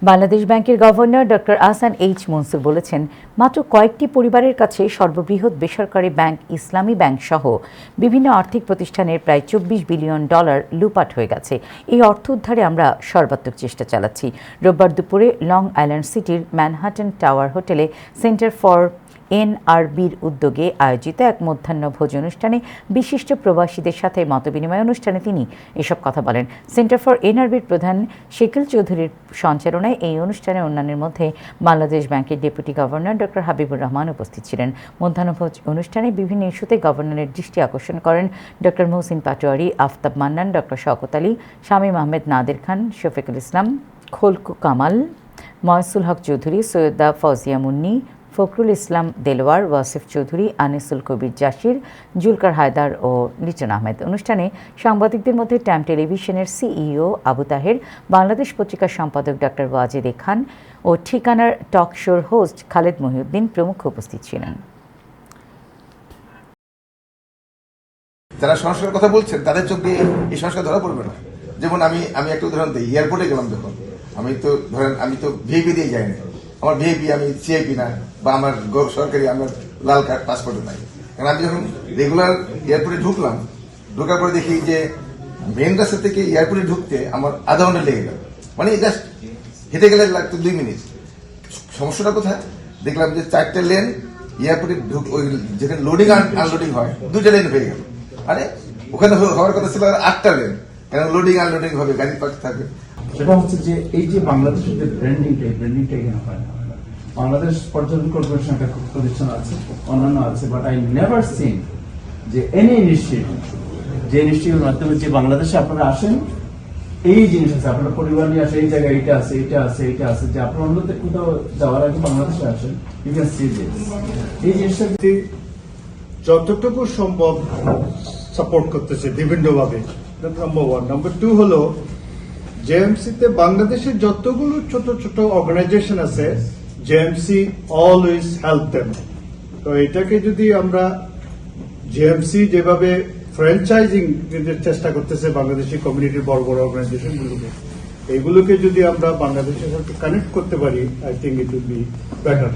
বাংলাদেশ ব্যাংকের governor doctor Ahsan H Mansur বলেছেন, মাত্র কয়েকটি পরিবারের কাছে সর্ববৃহৎ বেসরকারি ব্যাংক ইসলামী ব্যাংক সহ বিভিন্ন আর্থিক প্রতিষ্ঠানের প্রায় $24 বিলিয়ন লুটপাট হয়ে গেছে। এই অর্থ উদ্ধারে আমরা সর্বাত্মক চেষ্টা চালাচ্ছি। রোববার দুপুরে লং আইল্যান্ড সিটির ম্যানহাটন টাওয়ার হোটেলে সেন্টার ফর এনআরবির উদ্যোগে আয়োজিত এক মধ্যাহ্নভোজ অনুষ্ঠানে বিশিষ্ট প্রবাসীদের সাথে মতবিনিময় অনুষ্ঠানে তিনি এসব কথা বলেন। সেন্টার ফর এনআরবির প্রধান শেকিল চৌধুরীর সঞ্চালনায় এই অনুষ্ঠানে অন্যান্যের মধ্যে বাংলাদেশ ব্যাংকের deputy governor doctor Habibur Rahman উপস্থিত ছিলেন। মধ্যাহ্নভোজ অনুষ্ঠানে বিভিন্ন ইস্যুতে গভর্নরের দৃষ্টি আকর্ষণ করেন ডক্টর মহসিন পাটোয়ারি, আফতাব মান্নান, ডক্টর শওকত আলী, শামীম আহমেদ, নাদের খান, শফিকুল ইসলাম, খোলকু কামাল, ময়সুল হক চৌধুরী, সৈয়দা ফৌজিয়া মুন্নি, ফখরুল ইসলাম দেলোয়ার, ওয়াসিফ চৌধুরী, আনিসুল কবির জাসির, জুলকার হায়দার ও লিটন আহমেদ। অনুষ্ঠানে সাংবাদিকদের মধ্যে টাইম টেলিভিশনের সিইও আবু তাহের, বাংলাদেশ পত্রিকার সম্পাদক ডক্টর ওয়াজেদ খান ও ঠিকানার টক শোর হোস্ট খালেদ মহিউদ্দিন প্রমুখ উপস্থিত ছিলেন। যারা সংস্কার কথা বলছেন তাদের চোখ দিয়ে এই সংস্কার ধরা পড়বে না। যেমন আমি একটা উদাহরণ দিই, এয়ারপোর্টে গেলাম যখন, আমি তো ভিআইপি দিয়ে যাই না, আমার ভিআইপি আমি সিআইপি না, বা আমার সরকারি আমার লাল কার্ড পাসপোর্টে নাই। কারণ আমি যখন রেগুলার এয়ারপোর্টে ঢোকার পরে দেখি যে মেন রাস্তা থেকে এয়ারপোর্টে ঢুকতে আমার আধা ঘন্টা লেগে গেল, মানে জাস্ট হেঁটে গেলে লাগতো 2 মিনিট। সমস্যাটা কোথায়? দেখলাম যে 4টে লেন এয়ারপোর্টে যেখানে লোডিং আনলোডিং হয় 2টা লেন হয়ে গেল। আরে ওখানে হওয়ার কথা ছিল 8টা লেন, কারণ লোডিং আনলোডিং হবে, গাড়ি পার্ক থাকবে। সেটা হচ্ছে যে এই যে বাংলাদেশের যে ব্র্যান্ডিংটা এখানে হয় না। বাংলাদেশ পর্যটন কর্পোরেশন একটা প্রতিষ্ঠান আছে, অন্যান্য আছে, বাট আই নেভার সিন যে এনি ইনিশিয়েটিভ, যে ইনিশিয়েটিভের মাধ্যমে যে বাংলাদেশে আপনারা আসেন, এই জিনিস আছে, আপনার পরিবার নিয়ে আসে, এই জায়গায় এইটা আছে, এইটা আছে, এইটা আছে, যে আপনার অন্যতে কোথাও যাওয়ার আগে বাংলাদেশে আসেন, ইউ ক্যান সি দিস। এই জিনিসটা যতটুকু সম্ভব সাপোর্ট করতেছে বিভিন্নভাবে, নাম্বার 1। নাম্বার 2 হলো জেএমসিতে বাংলাদেশের যতগুলো ছোট ছোট অর্গানাইজেশন আছে, জেএমসি অলওয়েজ হেল্প দেম। তো এটাকে যদি আমরা জেএমসি যেভাবে ফ্র্যাঞ্চাইজিং চেষ্টা করতেছে বাংলাদেশি কমিউনিটির বড় বড় অর্গানাইজেশন গুলোকে, এইগুলোকে যদি আমরা বাংলাদেশের সাথে কানেক্ট করতে পারি, I think it will be better.